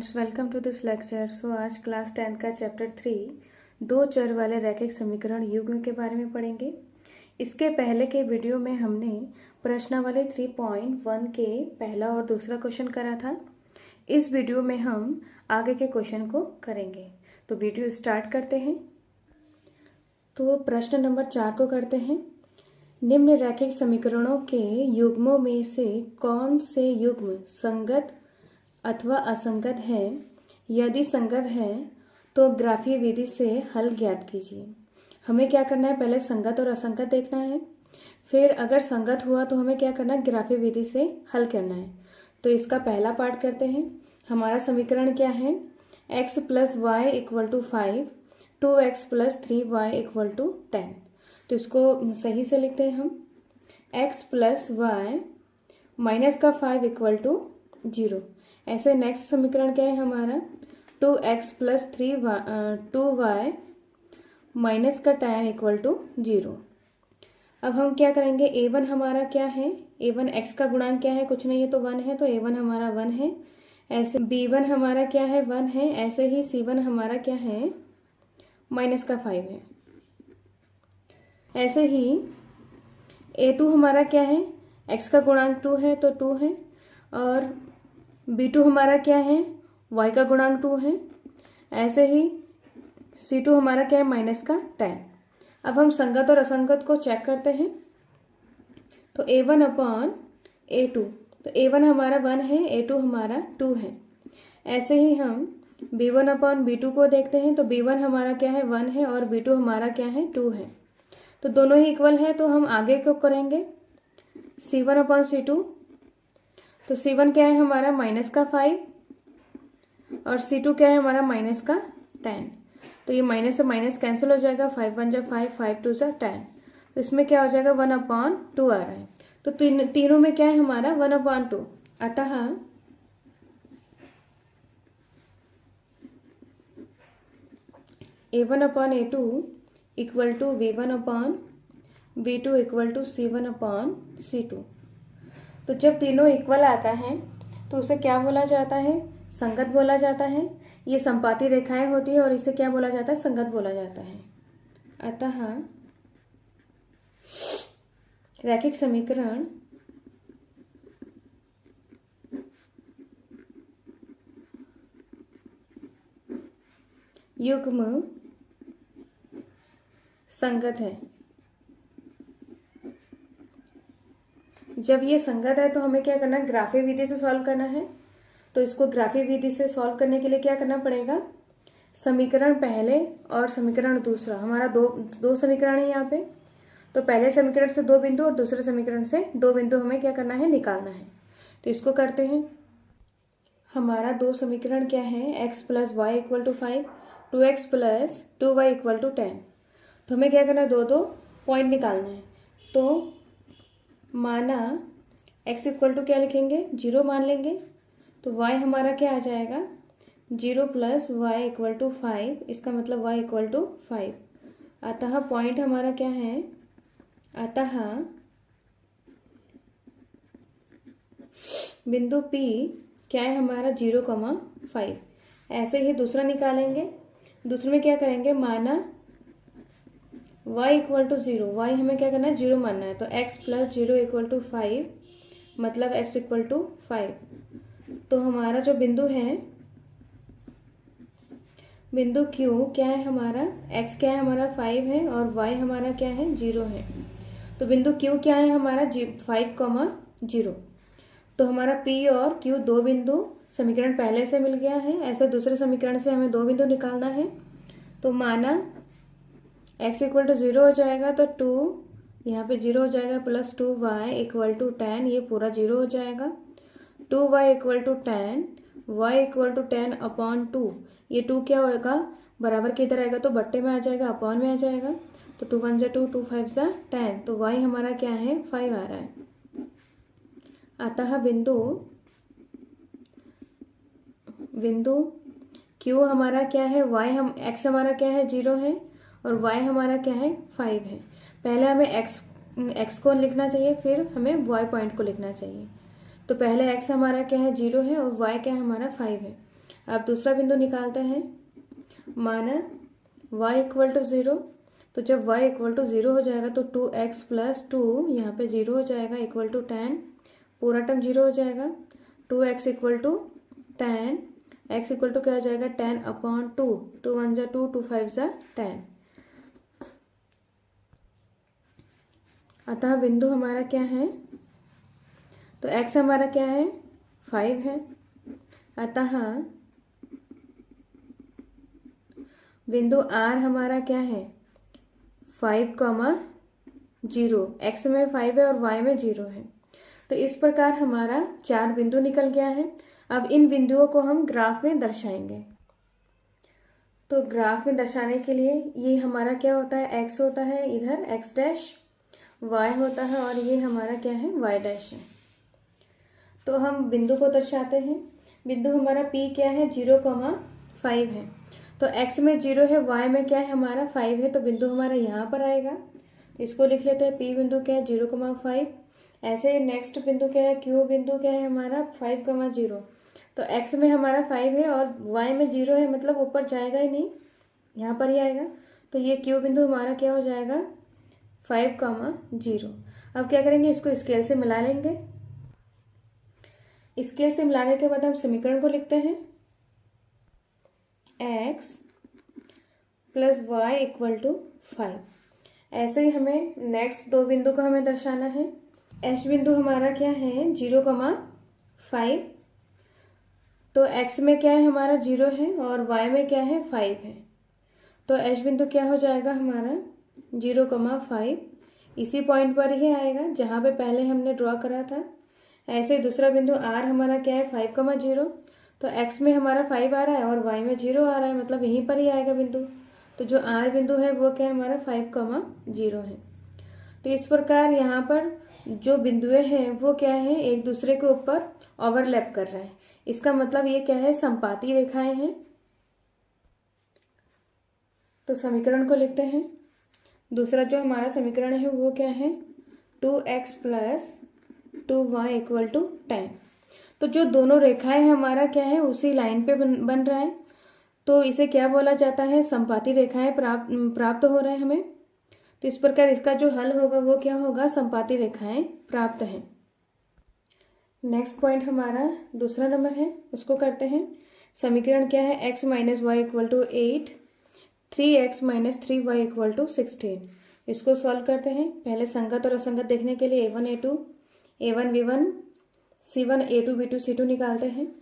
Friends, welcome to this lecture. आज class 10 का chapter 3 दो चर वाले रैखिक समीकरण युग्म के बारे में पढ़ेंगे। इसके पहले के वीडियो में हमने प्रश्नावली 3.1 के पहला और दूसरा क्वेश्चन करा था। इस वीडियो में हम आगे के क्वेश्चन को करेंगे। तो वीडियो स्टार्ट करते हैं। तो प्रश्न नंबर 4 को करते हैं। निम्न रैखिक समीकरणों के युग्मों में से कौन से युग्म संगत अथवा असंगत है? यदि संगत है तो ग्राफीय विधि से हल ज्ञात कीजिए। हमें क्या करना है, पहले संगत और असंगत देखना है, फिर अगर संगत हुआ तो हमें क्या करना है, ग्राफीय विधि से हल करना है। तो इसका पहला पार्ट करते हैं। हमारा समीकरण क्या है, x + y = 5, 2x + 3y = 10। तो इसको सही से लिखते हैं हम, x + y - 5 = 0। ऐसे नेक्स्ट समीकरण क्या है हमारा, 2x + 2y - 10 = 0। अब हम क्या करेंगे, a1 हमारा क्या है, a1 x का गुणांक क्या है, कुछ नहीं है तो 1 है, तो a1 हमारा 1 है। ऐसे b1 हमारा क्या है, 1 है। ऐसे ही c1 हमारा क्या है, -5 है। ऐसे ही a2 हमारा क्या है, x का गुणांक 2 है तो 2 है, और b2 हमारा क्या है, y का गुणांक 2 है। ऐसे ही c2 हमारा क्या है, -10। अब हम संगत और असंगत को चेक करते हैं। तो a1/a2, तो a1 हमारा 1 है, a2 हमारा 2 है। ऐसे ही हम b1/b2 को देखते हैं। तो b1 हमारा क्या है, 1 है, और b2 हमारा क्या है, 2 है। तो दोनों ही इक्वल है, तो हम आगे को करेंगे, c1/c2। तो c1 क्या है हमारा, -5, और c2 क्या है हमारा, -10। तो ये माइनस से माइनस कैंसिल हो जाएगा, 5 × 1 = 5, 5 × 2 = 10। तो इसमें क्या हो जाएगा, 1/2 आ रहा है। तो तीनों में क्या है हमारा, 1/2। अतः a1/a2 = v1/v2 = c1/c2। तो जब तीनों इक्वल आता है तो उसे क्या बोला जाता है, संगत बोला जाता है। ये संपाती रेखाएं होती है और इसे क्या बोला जाता है, संगत बोला जाता है। अतः रैखिक समीकरण युग्म संगत है। जब ये संगत है तो हमें क्या करना है, ग्राफीय विधि से सॉल्व करना है। तो इसको ग्राफीय विधि से सॉल्व करने के लिए क्या करना पड़ेगा, समीकरण पहले और समीकरण दूसरा, हमारा दो समीकरण है यहाँ पे। तो पहले समीकरण से 2 बिंदु और दूसरे समीकरण से 2 बिंदु हमें क्या करना है, निकालना है। तो इसको करते हैं। हमारा दो समीकरण क्या है, x + y = 5, 2x + 2y = 10। तो हमें क्या करना है, दो पॉइंट निकालना है। तो माना x = क्या लिखेंगे, 0 मान लेंगे। तो y हमारा क्या आ जाएगा, 0 + y = 5, इसका मतलब y = 5। अतः पॉइंट हमारा क्या है, अतः बिंदु P क्या है हमारा, 0,5। ऐसे ही दूसरा निकालेंगे। दूसरे में क्या करेंगे, माना y = 0, y हमें क्या करना है, 0 मानना है। तो x + 0 = 5, मतलब x = 5। तो हमारा जो बिंदु है, बिंदु Q क्या है हमारा, x क्या है हमारा, 5 है, और y हमारा क्या है, 0 है। तो बिंदु Q क्या है हमारा, 5,0। तो हमारा P और Q दो बिंदु समीकरण पहले से मिल गया है। ऐसे दूसरे समीकरण से हमें 2 बिंदु निकालना है। तो माना x = 0 हो जाएगा, तो 2 यहाँ पे 0 हो जाएगा, + 2y = 10, ये पूरा 0 हो जाएगा। 2y = 10, y = 10/2। ये 2 क्या होगा, बराबर के इधर आएगा तो बट्टे में आ जाएगा, अपॉन में आ जाएगा। तो 2 × 1 = 2, 2 × 5 = 10। तो y हमारा क्या है, 5 आ रहा है। अतः बिंदु Q हमारा क्या है, x हमारा क्या है, 0 है, और y हमारा क्या है, 5 है। पहले हमें x को लिखना चाहिए, फिर हमें y पॉइंट को लिखना चाहिए। तो पहले x हमारा क्या है, 0 है, और y क्या है हमारा, 5 है। अब दूसरा बिंदु निकालते हैं। माना y इक्वल टू 0, तो जब y इक्वल टू 0 हो जाएगा तो 2x प्लस 2 यहाँ पे 0 हो जाएगा इक्वल टू 10, पूरा टर्म 0 हो जाएगा। 2x equal to 10, x equal to क्या हो जाएगा 10 अपॉन 2, 2 1 जा 2, 2 5 जा 10। अतः बिंदु हमारा क्या है, तो x हमारा क्या है 5 है। अतः बिंदु R हमारा क्या है 5,0, x में 5 है और y में 0 है। तो इस प्रकार हमारा 4 बिंदु निकल गया है। अब इन बिंदुओं को हम ग्राफ में दर्शाएंगे। तो ग्राफ में दर्शाने के लिए ये हमारा क्या होता है, x होता है इधर x डैश, y होता है और ये हमारा क्या है y डैश है। तो हम बिंदु को दर्शाते हैं। बिंदु हमारा P क्या है 0,5 है। तो x में 0 है, y में क्या है हमारा 5 है, तो बिंदु हमारा यहाँ पर आएगा। तो इसको लिख लेते हैं, P बिंदु क्या है 0,5। ऐसे नेक्स्ट बिंदु क्या है, Q बिंदु क्या है हमारा 5,0। तो x में हमारा 5 है और y में 0 है, मतलब ऊपर जाएगा ही नहीं, यहाँ पर ही आएगा। तो ये Q बिंदु हमारा क्या हो जाएगा 5,0। अब क्या करेंगे, इसको स्केल से मिला लेंगे। स्केल से मिलाने के बाद हम समीकरण को लिखते हैं, x plus y equal to 5। ऐसे ही हमें नेक्स्ट दो बिंदु को हमें दर्शाना है। h बिंदु हमारा क्या है 0,5, तो x में क्या है हमारा 0 है और y में क्या है 5 है। तो h बिंदु क्या हो जाएगा हमारा 0,5, इसी पॉइंट पर ही आएगा जहाँ पे पहले हमने ड्रॉ करा था। ऐसे ही दूसरा बिंदु r हमारा क्या है 5,0, तो x में हमारा 5 आ रहा है और y में 0 आ रहा है, मतलब यहीं पर ही आएगा बिंदु। तो जो r बिंदु है वो क्या है हमारा 5,0 है। तो इस प्रकार यहाँ पर जो बिंदुएं हैं वो क्या है एक दूसरे के ऊपर ओवरलैप कर रहे हैं। इसका मतलब ये क्या है संपाती रेखाएं हैं। तो समीकरण को लिखते हैं। दूसरा जो हमारा समीकरण है वो क्या है 2x plus 2y equal to 10। तो जो दोनों रेखाएं हमारा क्या है उसी लाइन पे बन रहा है, तो इसे क्या बोला जाता है संपाती रेखाएं प्राप्त हो रहे हैं हमें। तो इस प्रकार इसका जो हल होगा वो क्या होगा संपाती रेखाएं प्राप्त हैं। नेक्स्ट पॉइंट हमारा दूसरा नंबर है, उसको करते हैं। समीकरण क्या है x minus y equal to 8, 3x minus 3y equal to 16। इसको सॉल्व करते हैं। पहले संगत और असंगत देखने के लिए a1 a2 a1 b1 c1 a2 b2 c2 निकालते हैं।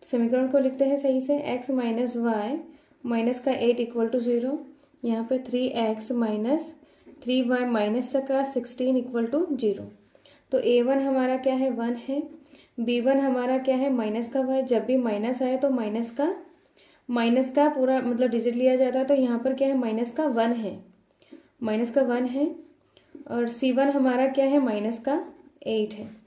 समीकरण को लिखते हैं सही से, x माइनस वाई माइनस का 8 इक्वल टू 0, यहाँ पे 3x माइनस 3y माइनस का 16 इक्वल टू 0। तो a1 हमारा क्या है 1 है, b1 हमारा क्या है माइनस का y। जब भी माइनस आए तो माइनस का पूरा मतलब डिजिट लिया जाता है। तो यहाँ पर क्या है माइनस का 1 है, माइनस का 1 है। और c1 हमारा क्या है माइनस का 8 है।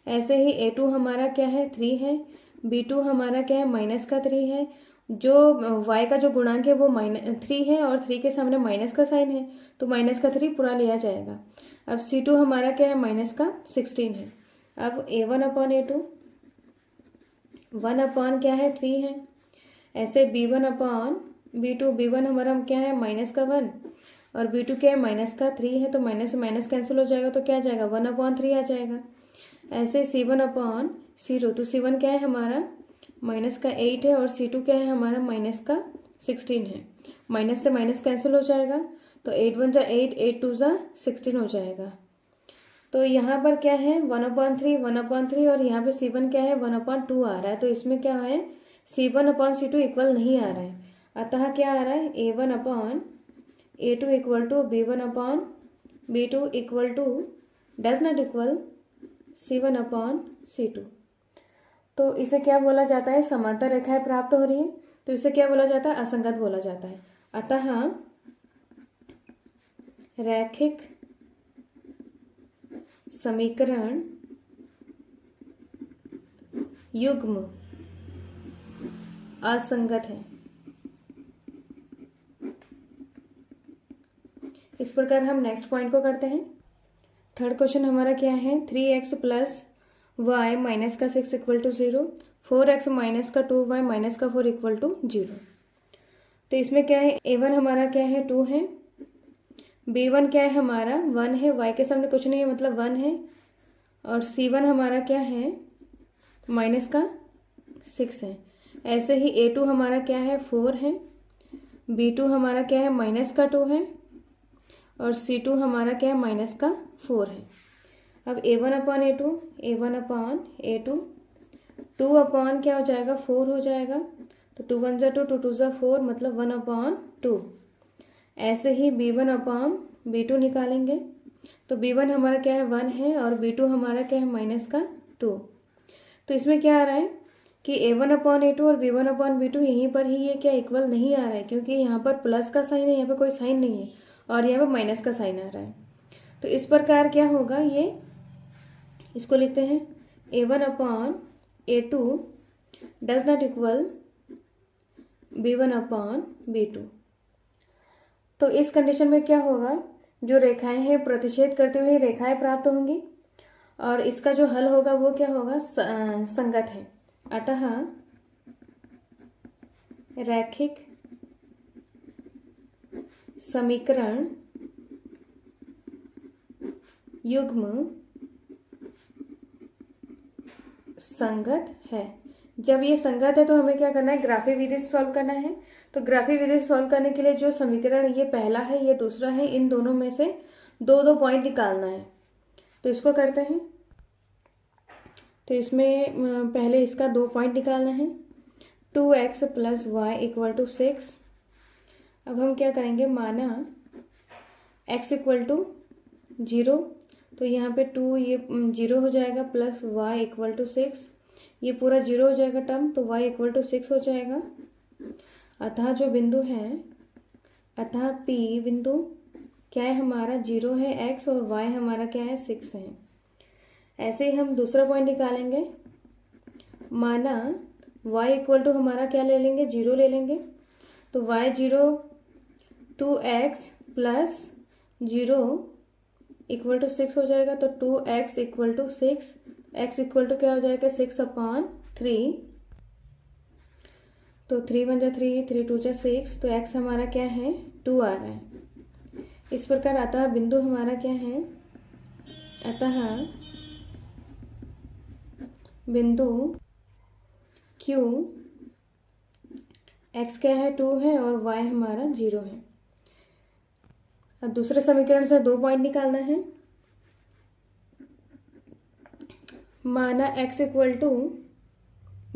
ऐसे ही a2 हमारा क्या है 3 है, b2 हमारा क्या है माइनस का 3 है। जो y का जो गुणांक है वो -3 है और 3 के सामने माइनस का साइन है, तो माइनस का 3 पूरा लिया जाएगा। अब c2 हमारा क्या है माइनस का 16 है। अब a1 अपॉन a2 1 अपॉन क्या है 3 है। ऐसे b1 अपॉन b2, b1 हमारा क्या है माइनस का 1 और b2 क्या है माइनस का 3 है, तो माइनस से माइनस कैंसिल हो जाएगा, तो क्या आ जाएगा 1 अपॉन 3 आ जाएगा। ऐसे c1 अपॉन c2, तो c1 क्या है हमारा माइनस का 8 है और c2 क्या है हमारा माइनस का 16 है। माइनस से माइनस कैंसिल हो जाएगा, तो 8 1 जा 8, 8 2 जा 16 हो जाएगा। तो यहाँ पर क्या है 1/3 और यहाँ पे c1 क्या है 1/2 आ रहा है। तो इसमें क्या है c1 अपॉन c2 इक्वल नहीं आ रहा है। अतः क्या आ रहा है a1 upon a2 equal to b1 upon b2 equal to does not equal c1 upon c2। तो इसे क्या बोला जाता है समांतर रेखाएं प्राप्त हो रही है, तो इसे क्या बोला जाता है असंगत बोला जाता है। अतः रैखिक समीकरण युग्म असंगत है। इस प्रकार हम नेक्स्ट पॉइंट को करते हैं। थर्ड क्वेश्चन हमारा क्या है 3x प्लस वाई माइनस का 6 इक्वल टू 0, 4x माइनस का 2y माइनस का 4 इक्वल टू 0। तो इसमें क्या है, a1 हमारा क्या है 2 है, b1 क्या है हमारा 1 है, y के सामने कुछ नहीं है मतलब 1 है, और c1 हमारा क्या है माइनस का 6 है। ऐसे ही a2 हमारा क्या है 4 है, b2 हमारा क्या है माइनस का 2 है, और c2 हमारा क्या है माइनस का 4 है। अब a1 upon a2, a1 upon a2, 2 upon क्या हो जाएगा 4 हो जाएगा, तो 2 1 जा 2, 2 2 जा 4 मतलब 1 अपॉन 2। ऐसे ही b1 अपॉन b2 निकालेंगे, तो b1 हमारा क्या है 1 है और b2 हमारा क्या है माइनस का 2। तो इसमें क्या आ रहा है कि a1 अपॉन a2 और b1 अपॉन b2 यहीं पर ही ये क्या इक्वल नहीं आ रहा है, क्योंकि यहाँ पर प्लस का साइन है, यहाँ पर कोई साइन नहीं है, और यहाँ पर माइनस का साइन आ रहा है। तो इस प्रकार क्या होगा, ये इसको लिखते हैं a1 upon a2 does not equal b1 upon b2। तो इस कंडीशन में क्या होगा, जो रेखाएं हैं प्रतिच्छेद करते हुए रेखाएं प्राप्त होंगी, और इसका जो हल होगा वो क्या होगा, संगत है। अतः रैखिक समीकरण युग्म संगत है। जब ये संगत है तो हमें क्या करना है, ग्राफी विधि से सॉल्व करना है। तो ग्राफी विधि से सॉल्व करने के लिए जो समीकरण ये पहला है ये दूसरा है, इन दोनों में से दो दो पॉइंट निकालना है। तो इसको करते हैं। तो इसमें पहले इसका 2 पॉइंट निकालना है, 2x plus y equal to 6। अब हम क्या करेंगे, माना x इक्वल टू 0, तो यहाँ पे 2 ये 0 हो जाएगा, प्लस y इक्वल टू 6, ये पूरा 0 हो जाएगा टर्म, तो y इक्वल टू 6 हो जाएगा। अतः जो बिंदु है, अतः P बिंदु क्या है हमारा 0 है x और y हमारा क्या है 6 है। ऐसे ही हम दूसरा पॉइंट निकालेंगे, माना y इक्वल टू हमारा क्या ले लेंगे 0 ले लेंगे, तो y 0 2x plus 0 equal to 6 हो जाएगा, तो 2x equal to 6, x equal to क्या हो जाएगा 6 अपॉन 3, तो 3 1 जा 3, 3 2 जा 6, तो x हमारा क्या है 2 आ रहा है। इस प्रकार अतः बिंदु हमारा क्या है, अतः बिंदु Q x क्या है 2 है और y हमारा 0 है। अब दूसरे समीकरण से 2 पॉइंट निकालना है, माना x इक्वल टू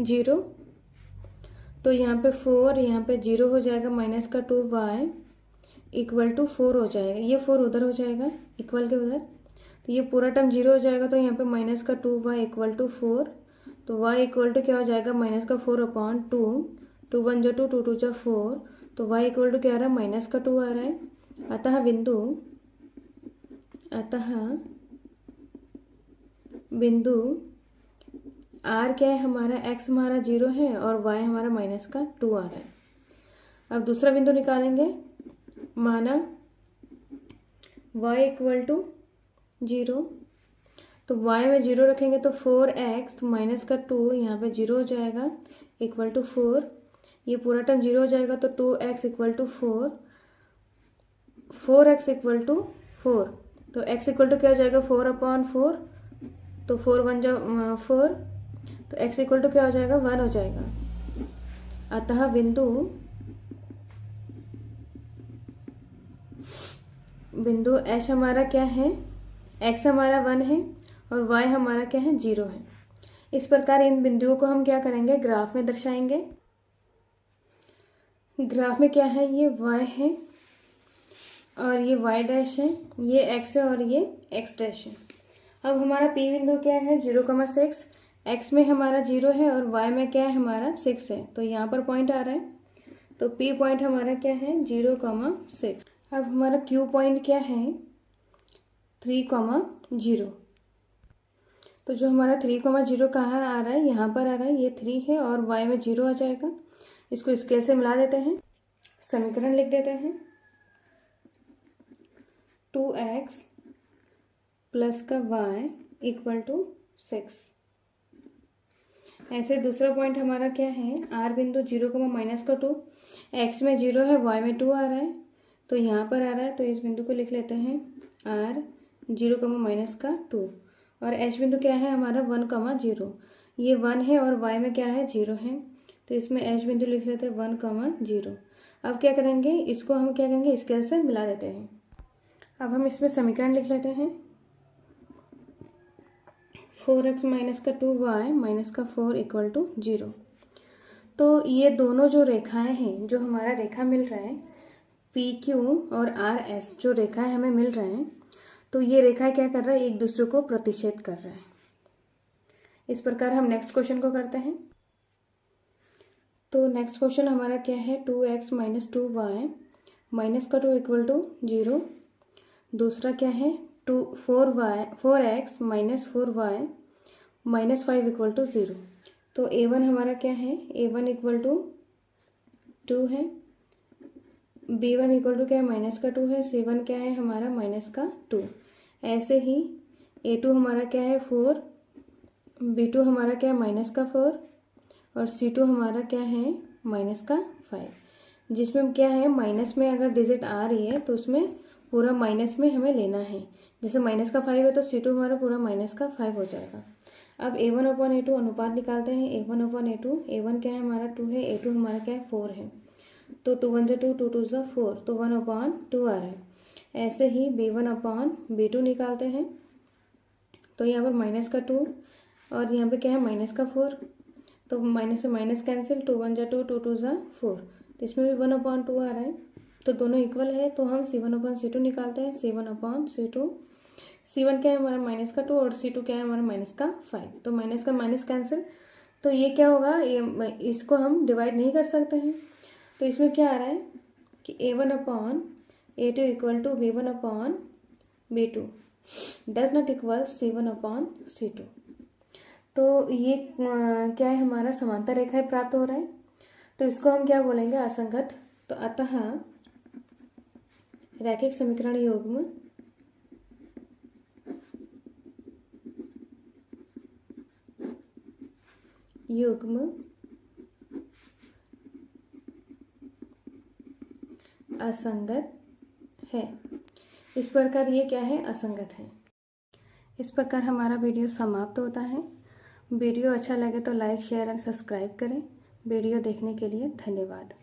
0, तो यहाँ पे 4, यहाँ पे 0 हो जाएगा, माइनस का 2y इक्वल टू 4 हो जाएगा, ये 4 उधर हो जाएगा इक्वल के उधर, तो ये पूरा टर्म 0 हो जाएगा, तो यहाँ पे माइनस का 2y इक्वल टू 4, तो y इक्वल टू क्या हो जाएगा माइनस का 4 अपॉन 2, 2 1 जा 2, 2 2 जा 4, तो y इक्वल टू क्या आ रहा है माइनस का 2 आ रहा है। अतः बिंदु r क्या है हमारा, x हमारा 0 है और y हमारा माइनस का 2 आ रहा है। अब दूसरा बिंदु निकालेंगे, माना y इक्वल टू 0, तो y में 0 रखेंगे तो 4x माइनस का 2, यहाँ पे 0 हो जाएगा इक्वल टू 4, ये पूरा टर्म 0 हो जाएगा, तो 2x equal to 4, 4x equal to 4, तो x इक्वल टू क्या हो जाएगा 4 अपॉन 4, तो 4 1 जा 4, तो x इक्वल टू क्या हो जाएगा 1 हो जाएगा। अतः बिंदु h हमारा क्या है, x हमारा 1 है और y हमारा क्या है 0 है। इस प्रकार इन बिंदुओं को हम क्या करेंगे, ग्राफ में दर्शाएंगे। ग्राफ में क्या है, ये y है और ये y डैश है, ये x है और ये x डैश है। अब हमारा P बिंदु क्या है 0,6, x में हमारा 0 है और y में क्या है हमारा 6 है, तो यहाँ पर पॉइंट आ रहा है, तो P पॉइंट हमारा क्या है 0,6। अब हमारा Q पॉइंट क्या है 3,0, तो जो हमारा 3,0 कहाँ आ रहा है, यहाँ पर आ रहा है, ये 3 है और y में 0 आ जाएगा। इसको स्केल से मिला देते हैं, समीकरण लिख देते हैं, 2x प्लस का y इक्वल टू 6। ऐसे दूसरा पॉइंट हमारा क्या है, आर बिंदु 0,-2, एक्स में 0 है, वाई में 2 आ रहा है, तो यहाँ पर आ रहा है, तो इस बिंदु को लिख लेते हैं आर 0,-2, और एच बिंदु क्या है हमारा 1,0, ये 1 है और वाई में क्या है 0 है, तो इसमें एच बिंदु लिख लेते हैं 1,0। अब क्या करेंगे, इसको हम क्या करेंगे, स्केल से मिला देते हैं। अब हम इसमें समीकरण लिख लेते हैं, 4x - 2y - 4 = 0। तो ये दोनों जो रेखाएं हैं, जो हमारा रेखा मिल रहा है PQ और RS, जो रेखाएं हमें मिल रहे हैं, तो ये रेखाएं क्या कर रहा है, एक दूसरे को प्रतिच्छेद कर रहा है। इस प्रकार हम नेक्स्ट क्वेश्चन को करते हैं। तो नेक्स्ट क्वेश्चन हमारा क्या है, 2x - 2y - 2 = 0। दूसरा क्या है, 4x - 4y - 5 = 0। तो a1 हमारा क्या है, a1 = 2 है, b1 = क्या है -2 है, c1 क्या है हमारा -2। ऐसे ही a2 हमारा क्या है 4, b2 हमारा क्या है -4, और c2 हमारा क्या है -5। जिसमें क्या है, माइनस में अगर डिजिट आ रही है तो उसमें पूरा माइनस में हमें लेना है। जैसे -5 है तो c2 हमारा पूरा -5 हो जाएगा। अब a1/a2 अनुपात निकालते हैं, a1/a2, a1 क्या है हमारा 2 है, a2 हमारा क्या है 4 है, तो 2 1 2, 2 2 4, तो 1/2 आ रहा है। ऐसे ही b1/b2 निकालते हैं, तो यहाँ पर -2 और यहाँ पे क्या है -4, तो माइनस से माइनस कैंसिल, 2 1 2, 2 2 4, तो इसमें भी 1/2 आ रहा है, तो दोनों इक्वल है, तो हम c1/c2 निकालते हैं, c1/c2, c1 क्या है हमारा -2 और c2 क्या है हमारा -5, तो माइनस का माइनस कैंसिल, तो ये क्या होगा, ये इसको हम डिवाइड नहीं कर सकते हैं, तो इसमें क्या आ रहा है कि a1/a2 = b1/b2 does not equal c1/c2। तो ये क्या है हमारा समांतर रेखाएं प्राप्त हो रहा है, तो इसको हम क्या बोलेंगे, असंगत। तो अतः रैखिक समीकरण युग्म असंगत है। इस प्रकार ये क्या है, असंगत है। इस प्रकार हमारा वीडियो समाप्त होता है। वीडियो अच्छा लगे तो लाइक, शेयर एंड सब्सक्राइब करें। वीडियो देखने के लिए धन्यवाद।